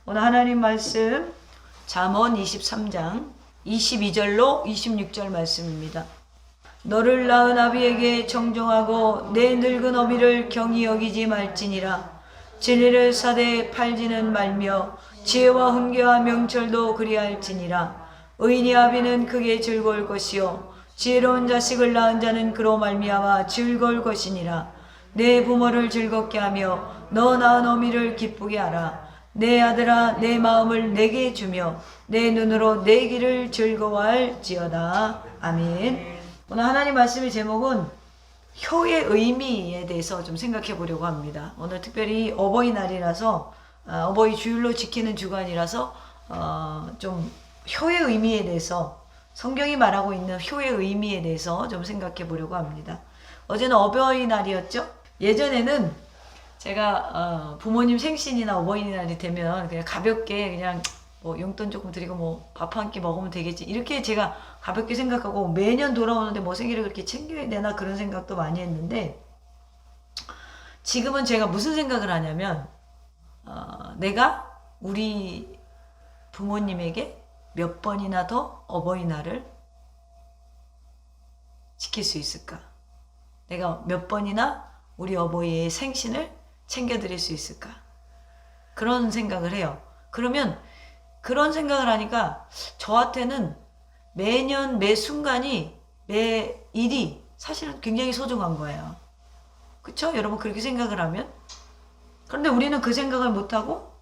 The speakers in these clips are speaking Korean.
오늘 하나님 말씀 잠언 23장 22절로 26절 말씀입니다. 너를 낳은 아비에게 정종하고 내 늙은 어미를 경히 여기지 말지니라. 진리를 사되 팔지는 말며 지혜와 훈계와 명철도 그리할지니라. 의인이 아비는 크게 즐거울 것이요 지혜로운 자식을 낳은 자는 그로 말미암아 즐거울 것이니라. 내 부모를 즐겁게 하며 너 낳은 어미를 기쁘게 하라. 내 아들아 내 마음을 내게 주며 내 눈으로 내 길을 즐거워할지어다. 아멘. 오늘 하나님 말씀의 제목은 효의 의미에 대해서 좀 생각해 보려고 합니다. 오늘 특별히 어버이날이라서 어버이 주일로 지키는 주간이라서 좀 효의 의미에 대해서, 성경이 말하고 있는 효의 의미에 대해서 좀 생각해 보려고 합니다. 어제는 어버이날이었죠? 예전에는 제가 부모님 생신이나 어버이날이 되면 그냥 가볍게 그냥 뭐 용돈 조금 드리고 뭐 밥 한 끼 먹으면 되겠지, 이렇게 제가 가볍게 생각하고 매년 돌아오는데 뭐 생일을 그렇게 챙겨야 되나 그런 생각도 많이 했는데, 지금은 제가 무슨 생각을 하냐면 내가 우리 부모님에게 몇 번이나 더 어버이날을 지킬 수 있을까, 내가 몇 번이나 우리 어버이의 생신을 챙겨드릴 수 있을까, 그런 생각을 해요. 그러면 그런 생각을 하니까 저한테는 매년 매 순간이, 매 일이 사실은 굉장히 소중한 거예요. 그쵸? 여러분 그렇게 생각을 하면? 그런데 우리는 그 생각을 못하고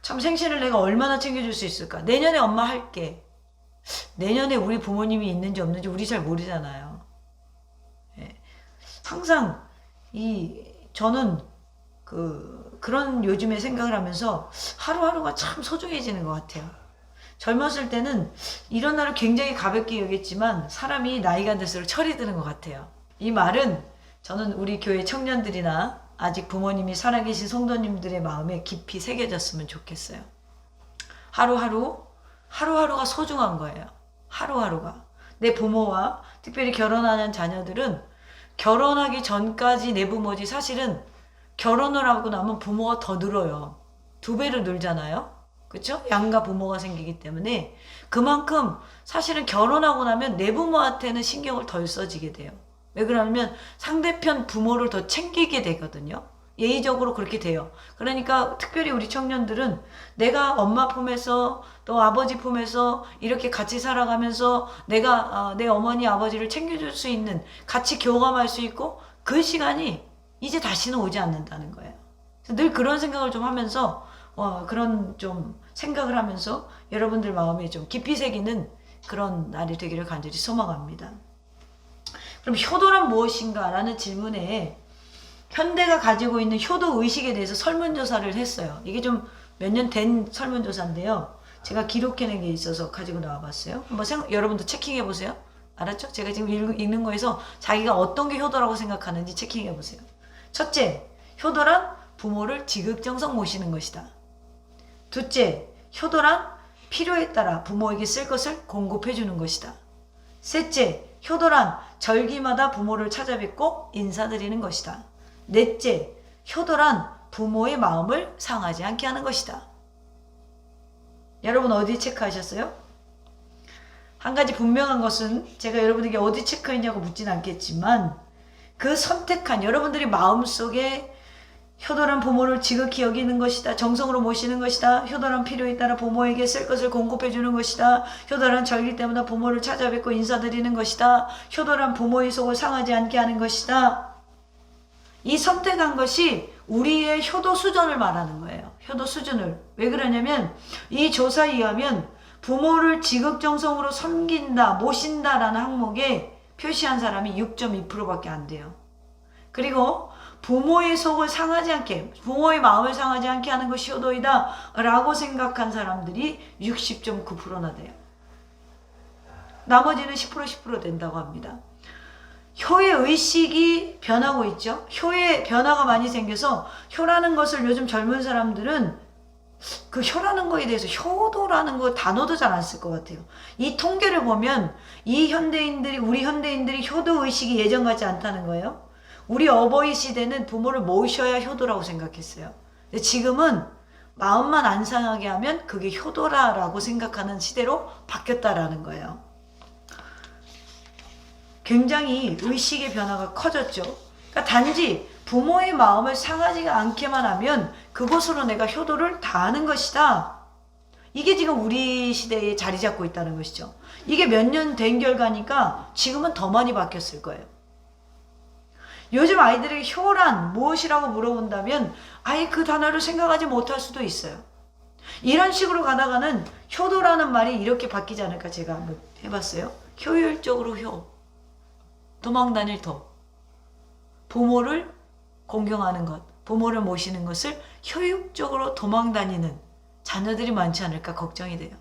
참 생신을 내가 얼마나 챙겨줄 수 있을까? 내년에 엄마 할게. 내년에 우리 부모님이 있는지 없는지 우리 잘 모르잖아요. 예. 항상 저는 그런 요즘에 생각을 하면서 하루하루가 참 소중해지는 것 같아요. 젊었을 때는 이런 날을 굉장히 가볍게 여겼지만 사람이 나이가 들수록 철이 드는 것 같아요. 이 말은 저는 우리 교회 청년들이나 아직 부모님이 살아계신 성도님들의 마음에 깊이 새겨졌으면 좋겠어요. 하루하루가 소중한 거예요. 하루하루가. 내 부모와 특별히 결혼하는 자녀들은 결혼하기 전까지 내 부모지, 사실은 결혼을 하고 나면 부모가 더 늘어요. 2배로 늘잖아요. 그쵸? 양가 부모가 생기기 때문에 그만큼 사실은 결혼하고 나면 내 부모한테는 신경을 덜 써지게 돼요. 왜 그러냐면 상대편 부모를 더 챙기게 되거든요. 예의적으로 그렇게 돼요. 그러니까 특별히 우리 청년들은 내가 엄마 품에서 또 아버지 품에서 이렇게 같이 살아가면서 내가 내 어머니 아버지를 챙겨줄 수 있는, 같이 교감할 수 있고, 그 시간이 이제 다시는 오지 않는다는 거예요. 늘 그런 생각을 좀 하면서 그런 좀 생각을 하면서 여러분들 마음에 좀 깊이 새기는 그런 날이 되기를 간절히 소망합니다. 그럼 효도란 무엇인가? 라는 질문에 현대가 가지고 있는 효도 의식에 대해서 설문조사를 했어요. 이게 좀 몇 년 된 설문조사인데요. 제가 기록해낸 게 있어서 가지고 나와봤어요. 한번 여러분도 체킹해보세요. 알았죠? 제가 지금 읽는 거에서 자기가 어떤 게 효도라고 생각하는지 체킹해보세요. 첫째, 효도란 부모를 지극정성 모시는 것이다. 둘째, 효도란 필요에 따라 부모에게 쓸 것을 공급해 주는 것이다. 셋째, 효도란 절기마다 부모를 찾아뵙고 인사드리는 것이다. 넷째, 효도란 부모의 마음을 상하지 않게 하는 것이다. 여러분 어디 체크하셨어요? 한 가지 분명한 것은, 제가 여러분에게 어디 체크했냐고 묻진 않겠지만, 그 선택한 여러분들이 마음속에 효도란 부모를 지극히 여기는 것이다, 정성으로 모시는 것이다, 효도란 필요에 따라 부모에게 쓸 것을 공급해 주는 것이다, 효도란 절기 때마다 부모를 찾아뵙고 인사드리는 것이다, 효도란 부모의 속을 상하지 않게 하는 것이다. 이 선택한 것이 우리의 효도 수준을 말하는 거예요. 효도 수준을. 왜 그러냐면 이 조사에 의하면 부모를 지극정성으로 섬긴다, 모신다라는 항목에 표시한 사람이 6.2%밖에 안 돼요. 그리고 부모의 속을 상하지 않게, 부모의 마음을 상하지 않게 하는 것이 효도이다 라고 생각한 사람들이 60.9%나 돼요. 나머지는 10% 된다고 합니다. 효의 의식이 변하고 있죠. 효의 변화가 많이 생겨서 효라는 것을 요즘 젊은 사람들은 그 효라는 거에 대해서 효도라는 거 단어도 잘 안 쓸 것 같아요. 이 통계를 보면 우리 현대인들이 효도 의식이 예전 같지 않다는 거예요. 우리 어버이 시대는 부모를 모셔야 효도라고 생각했어요. 근데 지금은 마음만 안 상하게 하면 그게 효도라라고 생각하는 시대로 바뀌었다라는 거예요. 굉장히 의식의 변화가 커졌죠. 그러니까 단지 부모의 마음을 상하지 않게만 하면 그것으로 내가 효도를 다하는 것이다. 이게 지금 우리 시대에 자리 잡고 있다는 것이죠. 이게 몇 년 된 결과니까 지금은 더 많이 바뀌었을 거예요. 요즘 아이들에게 효란 무엇이라고 물어본다면 아예 그 단어를 생각하지 못할 수도 있어요. 이런 식으로 가다가는 효도라는 말이 이렇게 바뀌지 않을까 제가 한번 해봤어요. 효율적으로 도망 다닐 도. 부모를 공경하는 것, 부모를 모시는 것을 효율적으로 도망 다니는 자녀들이 많지 않을까 걱정이 돼요.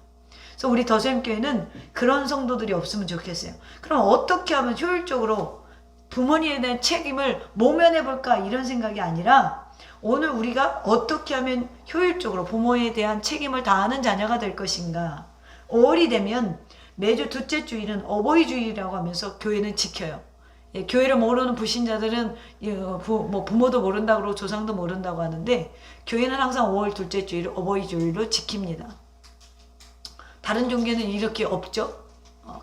그래서 우리 더샘교회는 그런 성도들이 없으면 좋겠어요. 그럼 어떻게 하면 효율적으로 부모님에 대한 책임을 모면해 볼까 이런 생각이 아니라 오늘 우리가 어떻게 하면 효율적으로 부모에 대한 책임을 다하는 자녀가 될 것인가. 5월이 되면 매주 둘째 주일은 어버이 주일이라고 하면서 교회는 지켜요. 예, 교회를 모르는 불신자들은 부모도 모른다고 그러고 조상도 모른다고 하는데 교회는 항상 5월 둘째 주일을 어버이 주일로 지킵니다. 다른 종교는 이렇게 없죠.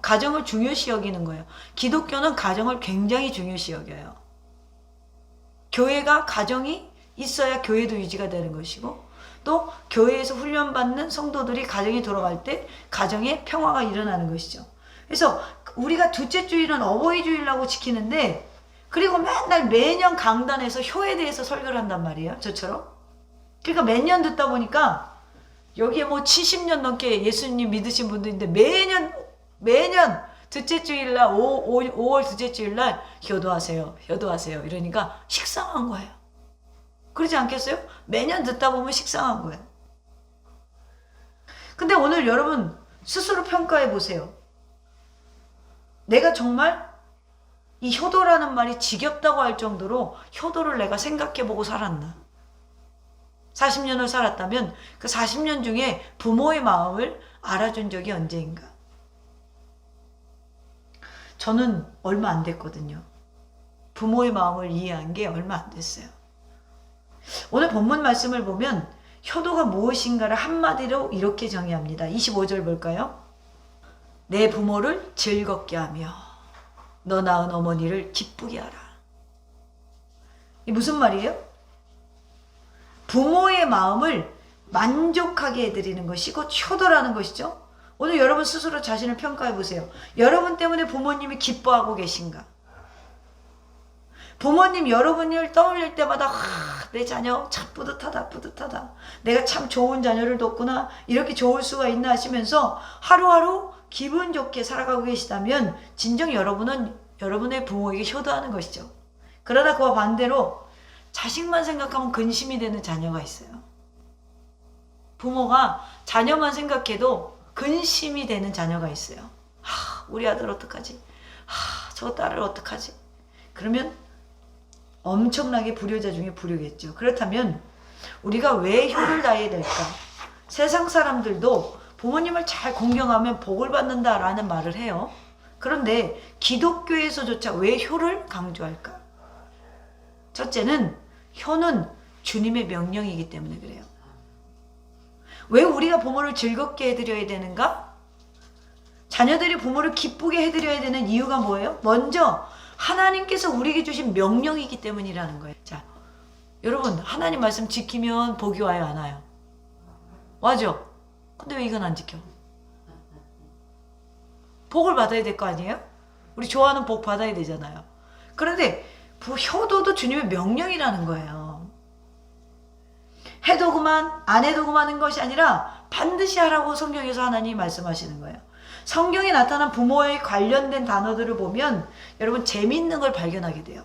가정을 중요시 여기는 거예요. 기독교는 가정을 굉장히 중요시 여겨요. 교회가 가정이 있어야 교회도 유지가 되는 것이고 또 교회에서 훈련받는 성도들이 가정에 돌아갈 때 가정에 평화가 일어나는 것이죠. 그래서 우리가 둘째 주일은 어버이 주일이라고 지키는데 그리고 맨날 매년 강단에서 효에 대해서 설교를 한단 말이에요. 저처럼. 그러니까 매년 듣다 보니까 여기에 뭐 70년 넘게 예수님 믿으신 분들인데 매년 둘째 주일날 5월 둘째 주일날 효도하세요. 이러니까 식상한 거예요. 그러지 않겠어요? 매년 듣다 보면 식상한 거예요. 근데 오늘 여러분 스스로 평가해 보세요. 내가 정말 이 효도라는 말이 지겹다고 할 정도로 효도를 내가 생각해 보고 살았나? 40년을 살았다면 그 40년 중에 부모의 마음을 알아준 적이 언제인가? 저는 얼마 안 됐거든요. 부모의 마음을 이해한 게 얼마 안 됐어요. 오늘 본문 말씀을 보면 효도가 무엇인가를 한마디로 이렇게 정의합니다. 25절 볼까요? 내 부모를 즐겁게 하며 너 낳은 어머니를 기쁘게 하라. 이 무슨 말이에요? 부모의 마음을 만족하게 해드리는 것이 곧 효도라는 것이죠. 오늘 여러분 스스로 자신을 평가해 보세요. 여러분 때문에 부모님이 기뻐하고 계신가? 부모님 여러분을 떠올릴 때마다 내 자녀 참 뿌듯하다. 내가 참 좋은 자녀를 뒀구나. 이렇게 좋을 수가 있나 하시면서 하루하루 기분 좋게 살아가고 계시다면 진정 여러분은 여러분의 부모에게 효도하는 것이죠. 그러다 그와 반대로 자식만 생각하면 근심이 되는 자녀가 있어요. 부모가 자녀만 생각해도 근심이 되는 자녀가 있어요. 우리 아들 어떡하지? 저 딸을 어떡하지? 그러면 엄청나게 불효자 중에 불효겠죠. 그렇다면 우리가 왜 효를 다해야 될까? 세상 사람들도 부모님을 잘 공경하면 복을 받는다라는 말을 해요. 그런데 기독교에서조차 왜 효를 강조할까? 첫째는 효는 주님의 명령이기 때문에 그래요. 왜 우리가 부모를 즐겁게 해드려야 되는가? 자녀들이 부모를 기쁘게 해드려야 되는 이유가 뭐예요? 먼저 하나님께서 우리에게 주신 명령이기 때문이라는 거예요. 자, 여러분 하나님 말씀 지키면 복이 와요, 안 와요? 와죠? 근데 왜 이건 안 지켜? 복을 받아야 될 거 아니에요? 우리 좋아하는 복 받아야 되잖아요. 그런데 효도도 주님의 명령이라는 거예요. 해도 그만 안 해도 그만인 것이 아니라 반드시 하라고 성경에서 하나님이 말씀하시는 거예요. 성경에 나타난 부모에 관련된 단어들을 보면 여러분 재미있는 걸 발견하게 돼요.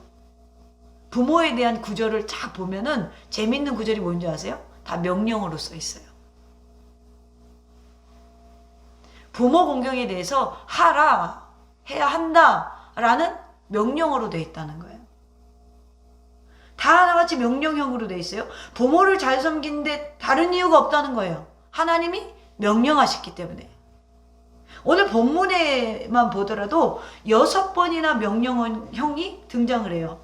부모에 대한 구절을 쫙 보면은 재미있는 구절이 뭔지 아세요? 다 명령으로 써 있어요. 부모 공경에 대해서 하라, 해야 한다 라는 명령어로 되어 있다는 거예요. 다 하나같이 명령형으로 되어 있어요. 부모를 잘 섬기는데 다른 이유가 없다는 거예요. 하나님이 명령하셨기 때문에. 오늘 본문에만 보더라도 6번이나 명령형이 등장을 해요.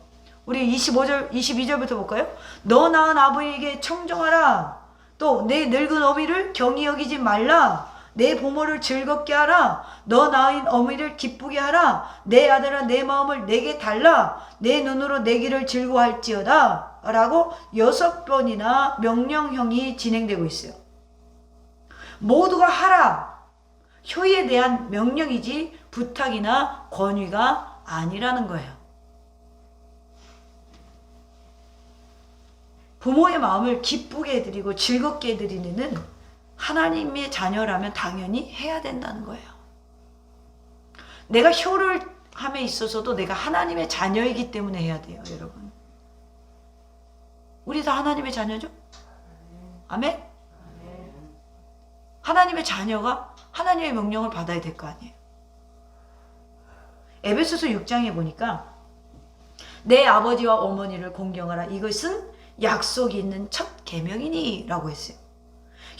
우리 22절부터 볼까요? 너 낳은 아버지에게 청정하라. 또 내 늙은 어미를 경히 여기지 말라. 내 부모를 즐겁게 하라. 너 낳은 어미를 기쁘게 하라. 내 아들아 내 마음을 내게 달라. 내 눈으로 내 길을 즐거워할지어다. 라고 6번이나 명령형이 진행되고 있어요. 모두가 하라. 효에 대한 명령이지 부탁이나 권위가 아니라는 거예요. 부모의 마음을 기쁘게 해드리고 즐겁게 해드리는 하나님의 자녀라면 당연히 해야 된다는 거예요. 내가 효를 함에 있어서도 내가 하나님의 자녀이기 때문에 해야 돼요, 여러분. 우리 다 하나님의 자녀죠? 아멘? 하나님의 자녀가 하나님의 명령을 받아야 될 거 아니에요. 에베소서 6장에 보니까 내 아버지와 어머니를 공경하라. 이것은 약속이 있는 첫 계명이니 라고 했어요.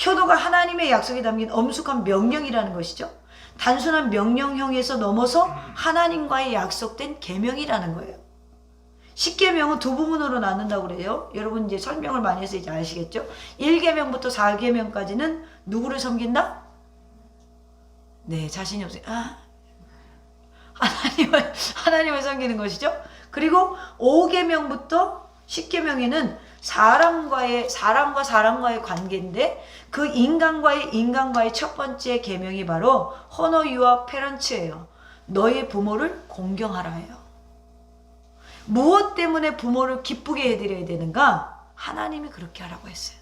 효도가 하나님의 약속이 담긴 엄숙한 명령이라는 것이죠. 단순한 명령형에서 넘어서 하나님과의 약속된 계명이라는 거예요. 10계명은 두 부분으로 나눈다고 그래요. 여러분 이제 설명을 많이 해서 이제 아시겠죠? 1계명부터 4계명까지는 누구를 섬긴다? 네, 자신이 없어요. 하나님을 섬기는 것이죠. 그리고 5계명부터 10계명에는 사람과 사람과의 관계인데 그 인간과의 첫 번째 계명이 바로 honor your parents예요. 너의 부모를 공경하라예요. 무엇 때문에 부모를 기쁘게 해드려야 되는가? 하나님이 그렇게 하라고 했어요.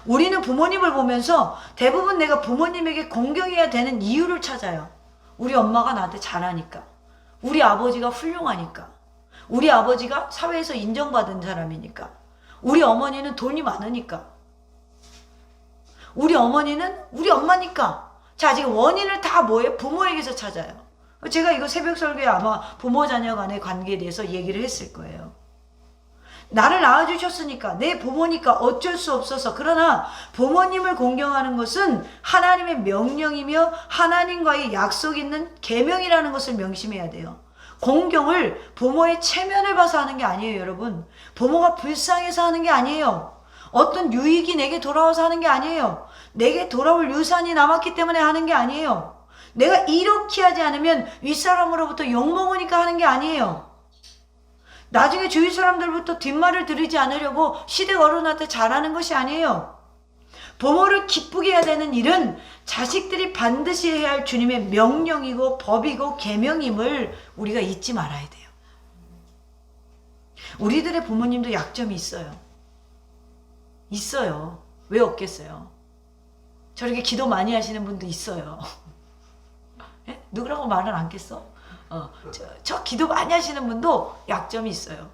우리는 부모님을 보면서 대부분 내가 부모님에게 공경해야 되는 이유를 찾아요. 우리 엄마가 나한테 잘하니까, 우리 아버지가 훌륭하니까, 우리 아버지가 사회에서 인정받은 사람이니까, 우리 어머니는 돈이 많으니까, 우리 어머니는 우리 엄마니까. 자, 지금 원인을 다 뭐예요? 부모에게서 찾아요. 제가 이거 새벽 설교에 아마 부모 자녀 간의 관계에 대해서 얘기를 했을 거예요. 나를 낳아주셨으니까, 내 부모니까 어쩔 수 없어서. 그러나 부모님을 공경하는 것은 하나님의 명령이며 하나님과의 약속 있는 계명이라는 것을 명심해야 돼요. 공경을 부모의 체면을 봐서 하는 게 아니에요, 여러분. 부모가 불쌍해서 하는 게 아니에요. 어떤 유익이 내게 돌아와서 하는 게 아니에요. 내게 돌아올 유산이 남았기 때문에 하는 게 아니에요. 내가 이렇게 하지 않으면 윗사람으로부터 욕먹으니까 하는 게 아니에요. 나중에 주위 사람들부터 뒷말을 들으지 않으려고 시댁 어른한테 잘하는 것이 아니에요. 부모를 기쁘게 해야 되는 일은 자식들이 반드시 해야 할 주님의 명령이고 법이고 계명임을 우리가 잊지 말아야 돼요. 우리들의 부모님도 약점이 있어요. 있어요. 왜 없겠어요? 저렇게 기도 많이 하시는 분도 있어요. 예? 누구라고 말은 않겠어? 저 기도 많이 하시는 분도 약점이 있어요.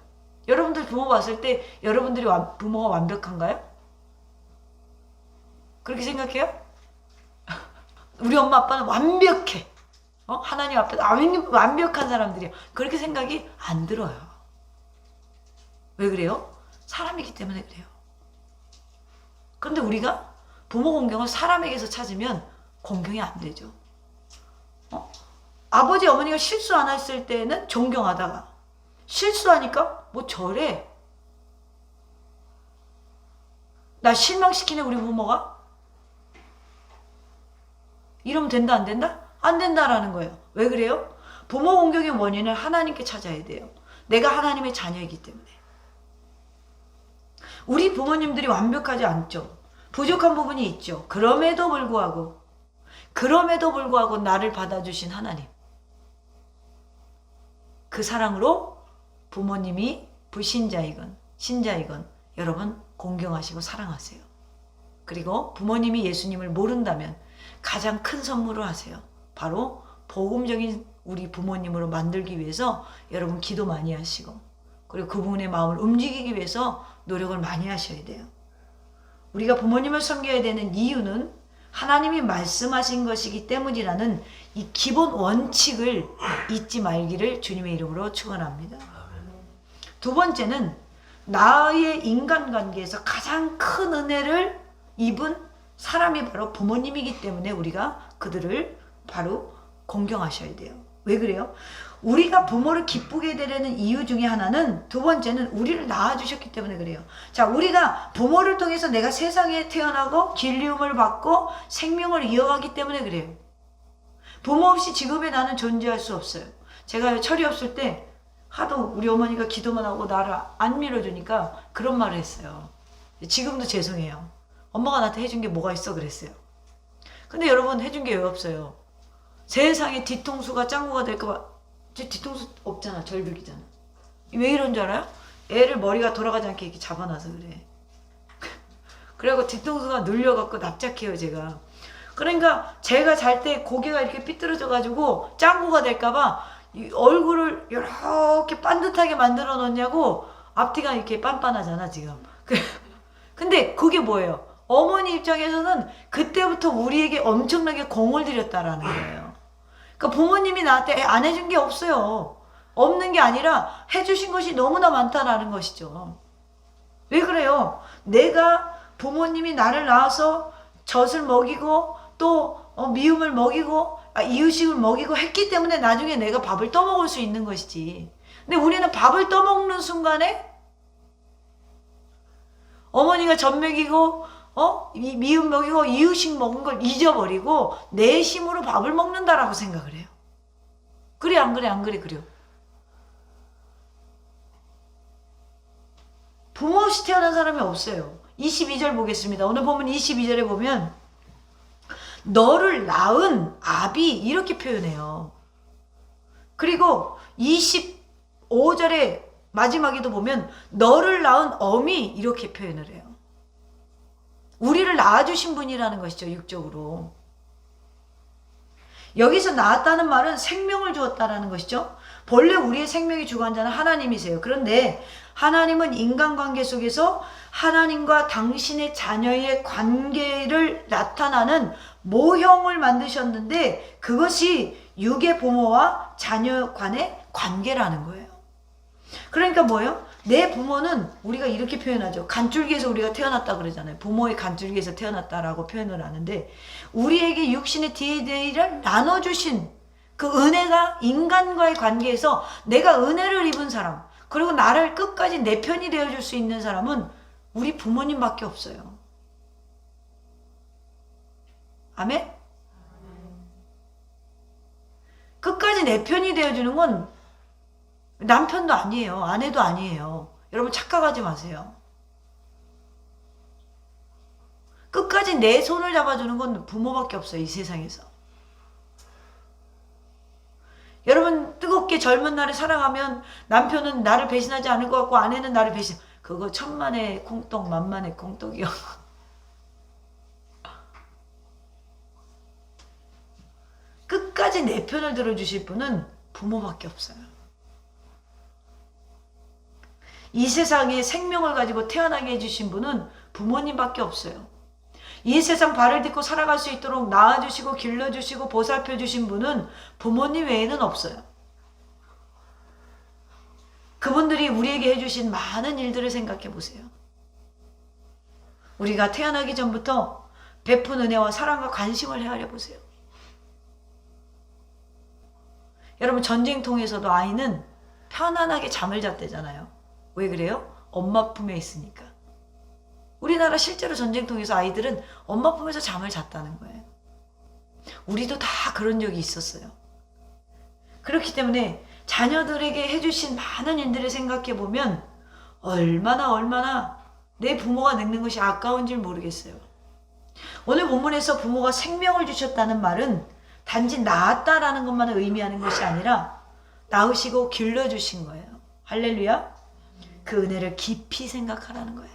여러분들 부모 봤을 때 여러분들이 부모가 완벽한가요? 그렇게 생각해요? 우리 엄마 아빠는 완벽해. 하나님 앞에서 완벽한 사람들이에요. 그렇게 생각이 안 들어요. 왜 그래요? 사람이기 때문에 그래요. 그런데 우리가 부모 공경을 사람에게서 찾으면 공경이 안 되죠. 아버지 어머니가 실수 안 했을 때는 존경하다가 실수하니까 뭐 저래. 나 실망시키네 우리 부모가. 이러면 된다 안 된다? 안 된다라는 거예요. 왜 그래요? 부모 공경의 원인을 하나님께 찾아야 돼요. 내가 하나님의 자녀이기 때문에. 우리 부모님들이 완벽하지 않죠. 부족한 부분이 있죠. 그럼에도 불구하고 나를 받아주신 하나님. 그 사랑으로 부모님이 불신자이건 신자이건 여러분 공경하시고 사랑하세요. 그리고 부모님이 예수님을 모른다면 가장 큰 선물을 하세요. 바로 복음적인 우리 부모님으로 만들기 위해서 여러분 기도 많이 하시고 그리고 그분의 마음을 움직이기 위해서 노력을 많이 하셔야 돼요. 우리가 부모님을 섬겨야 되는 이유는 하나님이 말씀하신 것이기 때문이라는 이 기본 원칙을 잊지 말기를 주님의 이름으로 축원합니다. 두 번째는 나의 인간관계에서 가장 큰 은혜를 입은 사람이 바로 부모님이기 때문에 우리가 그들을 바로 공경하셔야 돼요. 왜 그래요? 우리가 부모를 기쁘게 되려는 이유 중에 하나는, 두 번째는 우리를 낳아주셨기 때문에 그래요. 자, 우리가 부모를 통해서 내가 세상에 태어나고 길리움을 받고 생명을 이어가기 때문에 그래요. 부모 없이 지금의 나는 존재할 수 없어요. 제가 철이 없을 때 하도 우리 어머니가 기도만 하고 나를 안 밀어주니까 그런 말을 했어요. 지금도 죄송해요. 엄마가 나한테 해준 게 뭐가 있어 그랬어요. 근데 여러분, 해준 게 왜 없어요? 세상에 뒤통수가 짱구가 될까봐. 제 뒤통수 없잖아. 절벽이잖아. 왜 이런 줄 알아요? 애를 머리가 돌아가지 않게 이렇게 잡아놔서 그래. 그래갖고 뒤통수가 눌려갖고 납작해요 제가. 그러니까 제가 잘 때 고개가 이렇게 삐뚤어져가지고 짱구가 될까봐 얼굴을 이렇게 반듯하게 만들어 놓냐고. 앞뒤가 이렇게 빤빤하잖아 지금. 근데 그게 뭐예요? 어머니 입장에서는 그때부터 우리에게 엄청나게 공을 들였다라는 거예요. 그러니까 부모님이 나한테 안 해준 게 없어요. 없는 게 아니라 해주신 것이 너무나 많다라는 것이죠. 왜 그래요? 내가 부모님이 나를 낳아서 젖을 먹이고 또 미움을 먹이고 이유식을 먹이고 했기 때문에 나중에 내가 밥을 떠먹을 수 있는 것이지. 근데 우리는 밥을 떠먹는 순간에 어머니가 젖 먹이고 미움 먹이고 이유식 먹은 걸 잊어버리고 내 힘으로 밥을 먹는다라고 생각을 해요. 그래 안 그래? 안 그래? 그래요. 부모 없이 태어난 사람이 없어요. 22절 보겠습니다. 오늘 보면 22절에 보면 너를 낳은 아비 이렇게 표현해요. 그리고 25절에 마지막에도 보면 너를 낳은 어미 이렇게 표현을 해요. 우리를 낳아주신 분이라는 것이죠. 육적으로. 여기서 낳았다는 말은 생명을 주었다라는 것이죠. 본래 우리의 생명이 주관자는 하나님이세요. 그런데 하나님은 인간관계 속에서 하나님과 당신의 자녀의 관계를 나타나는 모형을 만드셨는데 그것이 육의 부모와 자녀 간의 관계라는 거예요. 그러니까 뭐예요? 내 부모는 우리가 이렇게 표현하죠. 간줄기에서 우리가 태어났다 그러잖아요. 부모의 간줄기에서 태어났다라고 표현을 하는데 우리에게 육신의 DNA를 나눠주신 그 은혜가 인간과의 관계에서 내가 은혜를 입은 사람, 그리고 나를 끝까지 내 편이 되어줄 수 있는 사람은 우리 부모님밖에 없어요. 아멘? 끝까지 내 편이 되어주는 건 남편도 아니에요. 아내도 아니에요. 여러분 착각하지 마세요. 끝까지 내 손을 잡아주는 건 부모밖에 없어요. 이 세상에서. 여러분 뜨겁게 젊은 날에 사랑하면 남편은 나를 배신하지 않을 것 같고 아내는 나를 배신. 그거 천만의 콩떡 만만의 콩떡이요. 끝까지 내 편을 들어주실 분은 부모밖에 없어요. 이 세상에 생명을 가지고 태어나게 해주신 분은 부모님밖에 없어요. 이 세상 발을 딛고 살아갈 수 있도록 낳아주시고 길러주시고 보살펴주신 분은 부모님 외에는 없어요. 그분들이 우리에게 해주신 많은 일들을 생각해 보세요. 우리가 태어나기 전부터 베푼 은혜와 사랑과 관심을 헤아려 보세요. 여러분 전쟁통에서도 아이는 편안하게 잠을 잤대잖아요. 왜 그래요? 엄마 품에 있으니까. 우리나라 실제로 전쟁통에서 아이들은 엄마 품에서 잠을 잤다는 거예요. 우리도 다 그런 적이 있었어요. 그렇기 때문에 자녀들에게 해주신 많은 일들을 생각해 보면 얼마나 내 부모가 늙는 것이 아까운 줄 모르겠어요. 오늘 본문에서 부모가 생명을 주셨다는 말은 단지 낳았다라는 것만을 의미하는 것이 아니라 낳으시고 길러주신 거예요. 할렐루야. 그 은혜를 깊이 생각하라는 거예요.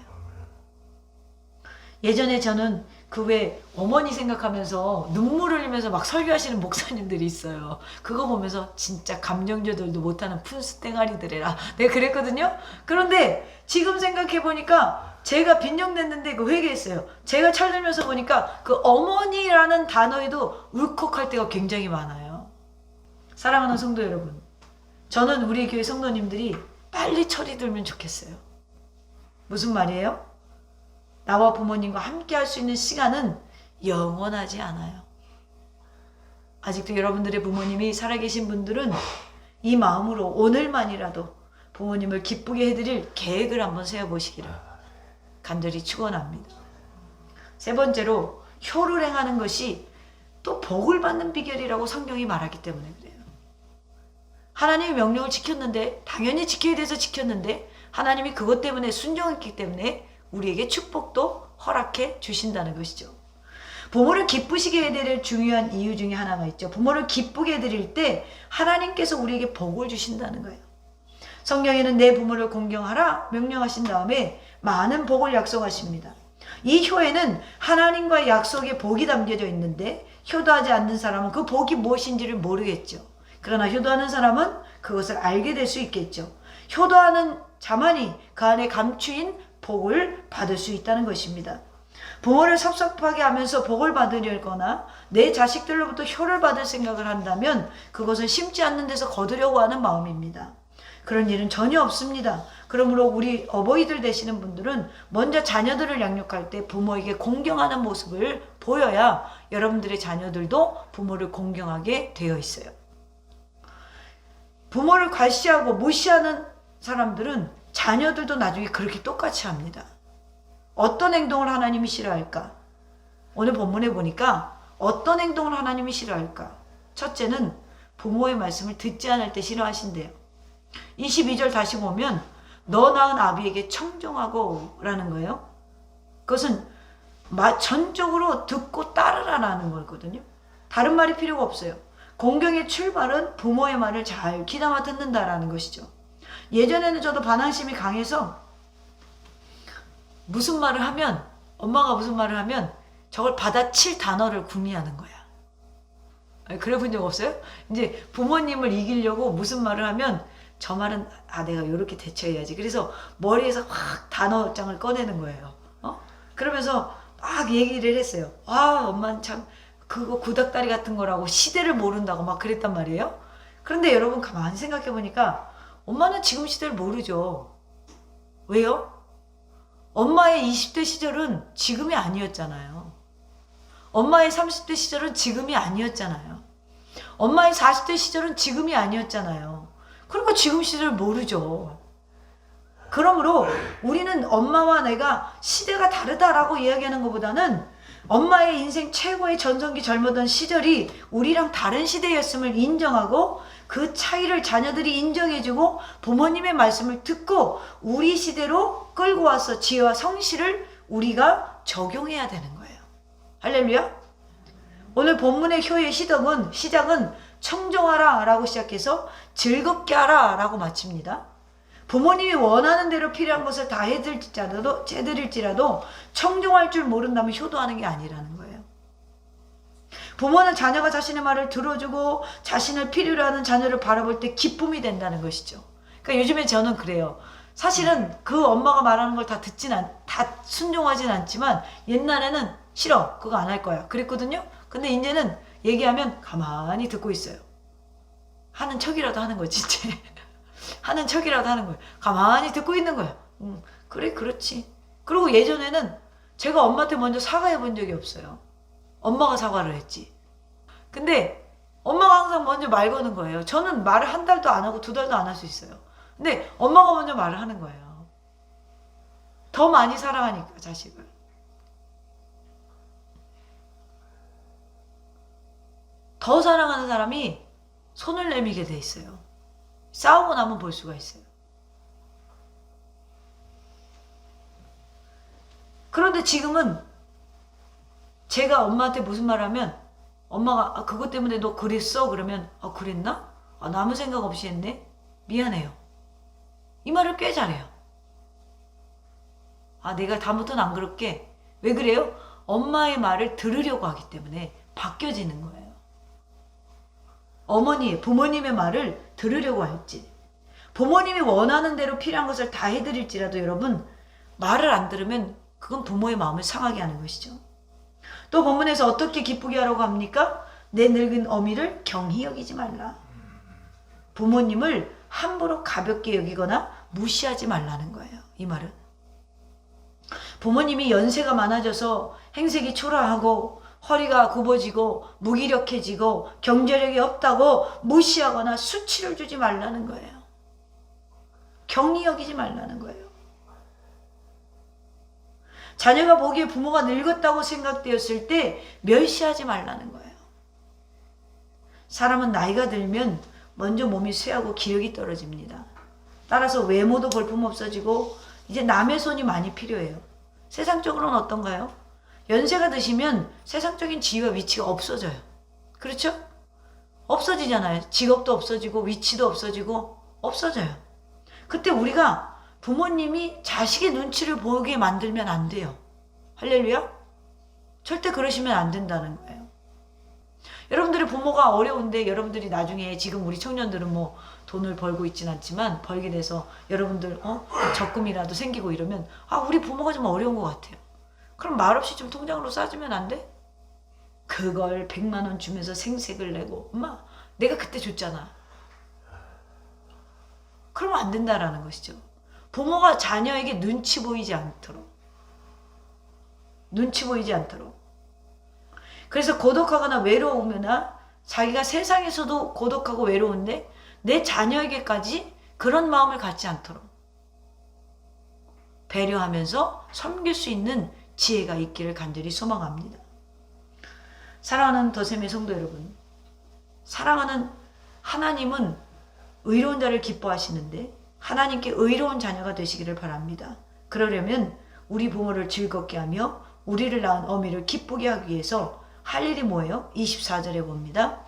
예전에 저는 그 외 어머니 생각하면서 눈물을 흘리면서 막 설교하시는 목사님들이 있어요. 그거 보면서 진짜 감정조절도 못하는 푼수 땡아리들이라 내가 그랬거든요. 그런데 지금 생각해보니까 제가 빈정됐는데 그 회개했어요. 제가 철들면서 보니까 그 어머니라는 단어에도 울컥할 때가 굉장히 많아요. 사랑하는 성도 여러분, 저는 우리 교회 성도님들이 빨리 철이 들면 좋겠어요. 무슨 말이에요? 나와 부모님과 함께 할 수 있는 시간은 영원하지 않아요. 아직도 여러분들의 부모님이 살아계신 분들은 이 마음으로 오늘만이라도 부모님을 기쁘게 해드릴 계획을 한번 세워보시기를 간절히 축원합니다. 세 번째로 효를 행하는 것이 또 복을 받는 비결이라고 성경이 말하기 때문에 그래요. 하나님의 명령을 지켰는데, 당연히 지켜야 돼서 지켰는데 하나님이 그것 때문에 순종했기 때문에 우리에게 축복도 허락해 주신다는 것이죠. 부모를 기쁘시게 해드릴 중요한 이유 중에 하나가 있죠. 부모를 기쁘게 해드릴 때 하나님께서 우리에게 복을 주신다는 거예요. 성경에는 내 부모를 공경하라 명령하신 다음에 많은 복을 약속하십니다. 이 효에는 하나님과의 약속에 복이 담겨져 있는데 효도하지 않는 사람은 그 복이 무엇인지를 모르겠죠. 그러나 효도하는 사람은 그것을 알게 될 수 있겠죠. 효도하는 자만이 그 안에 감추인 복을 받을 수 있다는 것입니다. 부모를 섭섭하게 하면서 복을 받으려거나 내 자식들로부터 효를 받을 생각을 한다면 그것은 심지 않는 데서 거두려고 하는 마음입니다. 그런 일은 전혀 없습니다. 그러므로 우리 어버이들 되시는 분들은 먼저 자녀들을 양육할 때 부모에게 공경하는 모습을 보여야 여러분들의 자녀들도 부모를 공경하게 되어 있어요. 부모를 과시하고 무시하는 사람들은 자녀들도 나중에 그렇게 똑같이 합니다. 어떤 행동을 하나님이 싫어할까? 오늘 본문에 보니까 어떤 행동을 하나님이 싫어할까? 첫째는 부모의 말씀을 듣지 않을 때 싫어하신대요. 22절 다시 보면 너 낳은 아비에게 청종하고 라는 거예요. 그것은 전적으로 듣고 따르라라는 거거든요. 다른 말이 필요가 없어요. 공경의 출발은 부모의 말을 잘 귀담아 듣는다라는 것이죠. 예전에는 저도 반항심이 강해서 무슨 말을 하면, 엄마가 무슨 말을 하면 저걸 받아칠 단어를 구미하는 거야. 그래 본 적 없어요? 이제 부모님을 이기려고 무슨 말을 하면 저 말은 내가 이렇게 대처해야지. 그래서 머리에서 확 단어장을 꺼내는 거예요. 그러면서 막 얘기를 했어요. 엄마는 참 그거 구닥다리 같은 거라고 시대를 모른다고 막 그랬단 말이에요. 그런데 여러분 가만히 생각해 보니까 엄마는 지금 시대를 모르죠. 왜요? 엄마의 20대 시절은 지금이 아니었잖아요. 엄마의 30대 시절은 지금이 아니었잖아요. 엄마의 40대 시절은 지금이 아니었잖아요. 그러니까 지금 시대를 모르죠. 그러므로 우리는 엄마와 내가 시대가 다르다라고 이야기하는 것보다는 엄마의 인생 최고의 전성기 젊었던 시절이 우리랑 다른 시대였음을 인정하고 그 차이를 자녀들이 인정해주고 부모님의 말씀을 듣고 우리 시대로 끌고 와서 지혜와 성실을 우리가 적용해야 되는 거예요. 할렐루야. 오늘 본문의 효의 시작은 청종하라 라고 시작해서 즐겁게 하라 라고 마칩니다. 부모님이 원하는 대로 필요한 것을 다 해드릴지라도 청종할 줄 모른다면 효도하는 게 아니라는 거예요. 부모는 자녀가 자신의 말을 들어주고 자신을 필요로 하는 자녀를 바라볼 때 기쁨이 된다는 것이죠. 그러니까 요즘에 저는 그래요. 사실은 그 엄마가 말하는 걸 다 다 순종하진 않지만 옛날에는 싫어, 그거 안 할 거야 그랬거든요. 근데 이제는 얘기하면 가만히 듣고 있어요. 하는 척이라도 하는 거지 이제. 하는 척이라도 하는 거예요. 가만히 듣고 있는 거예요. 그래 그렇지. 그리고 예전에는 제가 엄마한테 먼저 사과해 본 적이 없어요. 엄마가 사과를 했지. 근데 엄마가 항상 먼저 말 거는 거예요. 저는 말을 한 달도 안 하고 2달도 안 할 수 있어요. 근데 엄마가 먼저 말을 하는 거예요. 더 많이 사랑하니까 자식을. 더 사랑하는 사람이 손을 내밀게 돼 있어요. 싸우고 나면 볼 수가 있어요. 그런데 지금은 제가 엄마한테 무슨 말 하면 엄마가 그것 때문에 너 그랬어? 그러면 그랬나? 나 아무 생각 없이 했네? 미안해요. 이 말을 꽤 잘해요. 내가 다음부터는 안 그럴게. 왜 그래요? 엄마의 말을 들으려고 하기 때문에 바뀌어지는 거예요. 부모님의 말을 들으려고 할지, 부모님이 원하는 대로 필요한 것을 다 해드릴지라도 여러분 말을 안 들으면 그건 부모의 마음을 상하게 하는 것이죠. 또 본문에서 어떻게 기쁘게 하라고 합니까? 내 늙은 어미를 경히 여기지 말라. 부모님을 함부로 가볍게 여기거나 무시하지 말라는 거예요. 이 말은 부모님이 연세가 많아져서 행색이 초라하고 허리가 굽어지고 무기력해지고 경제력이 없다고 무시하거나 수치를 주지 말라는 거예요. 경히 여기지 말라는 거예요. 자녀가 보기에 부모가 늙었다고 생각되었을 때 멸시하지 말라는 거예요. 사람은 나이가 들면 먼저 몸이 쇠하고 기력이 떨어집니다. 따라서 외모도 볼품없어지고 이제 남의 손이 많이 필요해요. 세상적으로는 어떤가요? 연세가 드시면 세상적인 지위와 위치가 없어져요. 그렇죠? 없어지잖아요. 직업도 없어지고 위치도 없어지고 없어져요. 그때 우리가 부모님이 자식의 눈치를 보게 만들면 안 돼요. 할렐루야? 절대 그러시면 안 된다는 거예요. 여러분들의 부모가 어려운데 여러분들이 나중에 지금 우리 청년들은 뭐 돈을 벌고 있진 않지만 벌게 돼서 여러분들 적금이라도 생기고 이러면 우리 부모가 좀 어려운 것 같아요. 그럼 말없이 좀 통장으로 싸주면 안 돼? 그걸 100만 원 주면서 생색을 내고 엄마 내가 그때 줬잖아. 그러면 안 된다라는 것이죠. 부모가 자녀에게 눈치 보이지 않도록. 그래서 고독하거나 외로우거나 자기가 세상에서도 고독하고 외로운데 내 자녀에게까지 그런 마음을 갖지 않도록 배려하면서 섬길 수 있는 지혜가 있기를 간절히 소망합니다. 사랑하는 더샘의 성도 여러분, 사랑하는 하나님은 의로운 자를 기뻐하시는데 하나님께 의로운 자녀가 되시기를 바랍니다. 그러려면 우리 부모를 즐겁게 하며 우리를 낳은 어미를 기쁘게 하기 위해서 할 일이 뭐예요? 24절에 봅니다.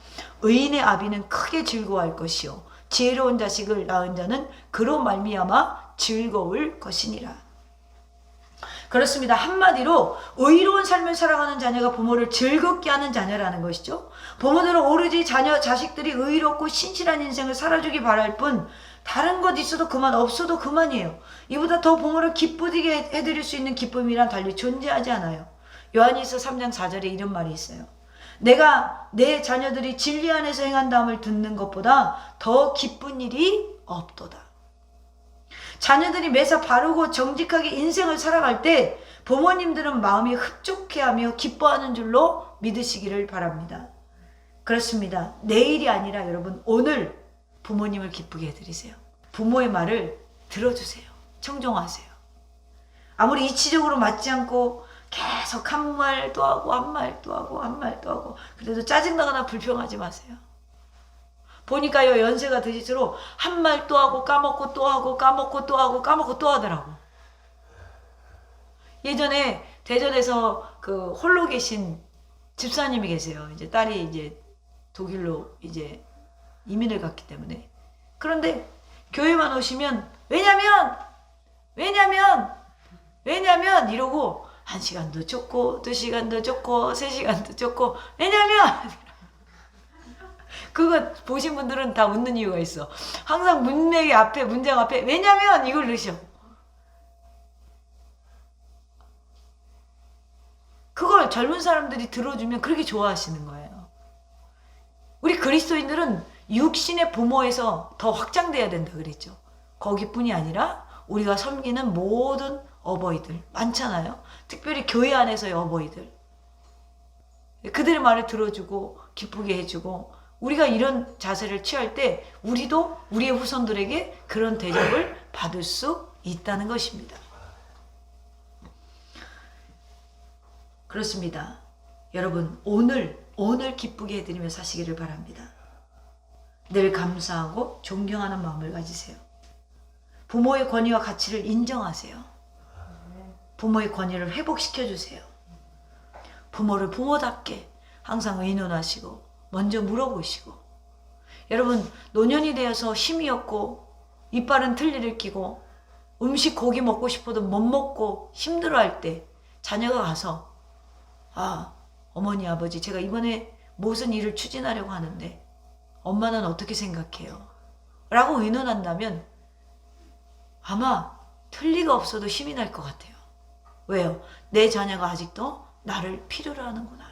의인의 아비는 크게 즐거워할 것이요 지혜로운 자식을 낳은 자는 그로 말미암아 즐거울 것이니라. 그렇습니다. 한마디로 의로운 삶을 살아가는 자녀가 부모를 즐겁게 하는 자녀라는 것이죠. 부모들은 오로지 자식들이 의롭고 신실한 인생을 살아주기 바랄 뿐 다른 것 있어도 그만 없어도 그만이에요. 이보다 더 부모를 기쁘게 해드릴 수 있는 기쁨이란 달리 존재하지 않아요. 요한일서 3장 4절에 이런 말이 있어요. 내가 내 자녀들이 진리 안에서 행한다함을 듣는 것보다 더 기쁜 일이 없도다. 자녀들이 매사 바르고 정직하게 인생을 살아갈 때 부모님들은 마음이 흡족해하며 기뻐하는 줄로 믿으시기를 바랍니다. 그렇습니다. 내일이 아니라 여러분 오늘 부모님을 기쁘게 해드리세요. 부모의 말을 들어주세요. 청종하세요. 아무리 이치적으로 맞지 않고 계속 한 말도 하고 한 말도 하고 한 말도 하고 그래도 짜증나거나 불평하지 마세요. 보니까요 연세가 드실수록 한 말 또 하고 까먹고 또 하고 까먹고 또 하고 까먹고 또 하더라고. 예전에 대전에서 그 홀로 계신 집사님이 계세요. 이제 딸이 이제 독일로 이제 이민을 갔기 때문에. 그런데 교회만 오시면 왜냐면 이러고 1시간도 쫓고 2시간도 쫓고 3시간도 쫓고 왜냐면 그거 보신 분들은 다 웃는 이유가 있어. 항상 문맥의 앞에 문장 앞에 왜냐면 이걸 넣으셔. 그걸 젊은 사람들이 들어주면 그렇게 좋아하시는 거예요. 우리 그리스도인들은 육신의 부모에서 더 확장돼야 된다 그랬죠. 거기뿐이 아니라 우리가 섬기는 모든 어버이들 많잖아요. 특별히 교회 안에서의 어버이들. 그들의 말을 들어주고 기쁘게 해주고 우리가 이런 자세를 취할 때 우리도 우리의 후손들에게 그런 대접을 받을 수 있다는 것입니다. 그렇습니다. 여러분 오늘 기쁘게 해드리며 사시기를 바랍니다. 늘 감사하고 존경하는 마음을 가지세요. 부모의 권위와 가치를 인정하세요. 부모의 권위를 회복시켜주세요. 부모를 부모답게 항상 의논하시고 먼저 물어보시고 여러분 노년이 되어서 힘이 없고 이빨은 틀니를 끼고 음식 고기 먹고 싶어도 못 먹고 힘들어할 때 자녀가 가서 어머니 아버지 제가 이번에 무슨 일을 추진하려고 하는데 엄마는 어떻게 생각해요? 라고 의논한다면 아마 틀리가 없어도 힘이 날 것 같아요. 왜요? 내 자녀가 아직도 나를 필요로 하는구나.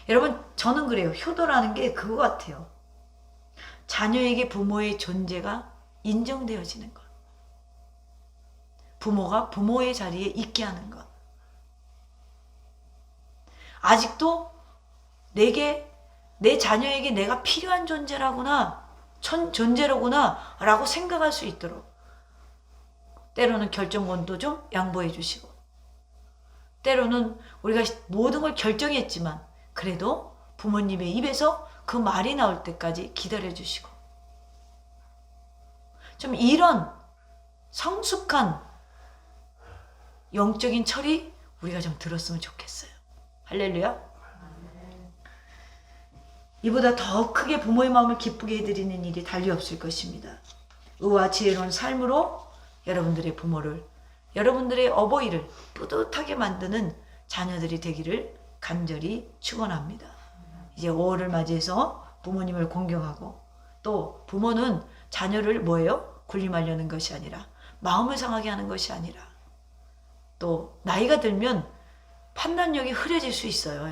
여러분 저는 그래요. 효도라는 게 그거 같아요. 자녀에게 부모의 존재가 인정되어지는 것. 부모가 부모의 자리에 있게 하는 것. 아직도 내 자녀에게 내가 필요한 존재라구나 라고 생각할 수 있도록 때로는 결정권도 좀 양보해 주시고, 때로는 우리가 모든 걸 결정했지만 그래도 부모님의 입에서 그 말이 나올 때까지 기다려 주시고, 좀 이런 성숙한 영적인 철이 우리가 좀 들었으면 좋겠어요. 할렐루야. 이보다 더 크게 부모의 마음을 기쁘게 해드리는 일이 달리 없을 것입니다. 의와 지혜로운 삶으로 여러분들의 부모를, 여러분들의 어버이를 뿌듯하게 만드는 자녀들이 되기를 간절히 축원합니다. 이제 5월을 맞이해서 부모님을 공경하고, 또 부모는 자녀를 뭐예요? 군림하려는 것이 아니라, 마음을 상하게 하는 것이 아니라, 또 나이가 들면 판단력이 흐려질 수 있어요.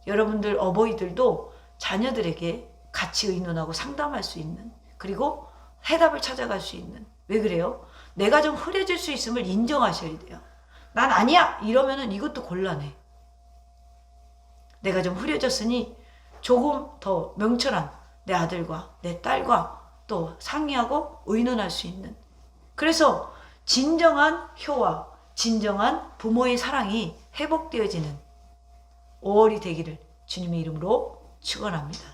여러분들 어버이들도 자녀들에게 같이 의논하고 상담할 수 있는, 그리고 해답을 찾아갈 수 있는. 왜 그래요? 내가 좀 흐려질 수 있음을 인정하셔야 돼요. 난 아니야 이러면은 이것도 곤란해. 내가 좀 흐려졌으니 조금 더 명철한 내 아들과 내 딸과 또 상의하고 의논할 수 있는, 그래서 진정한 효와 진정한 부모의 사랑이 회복되어지는 5월이 되기를 주님의 이름으로 축원합니다.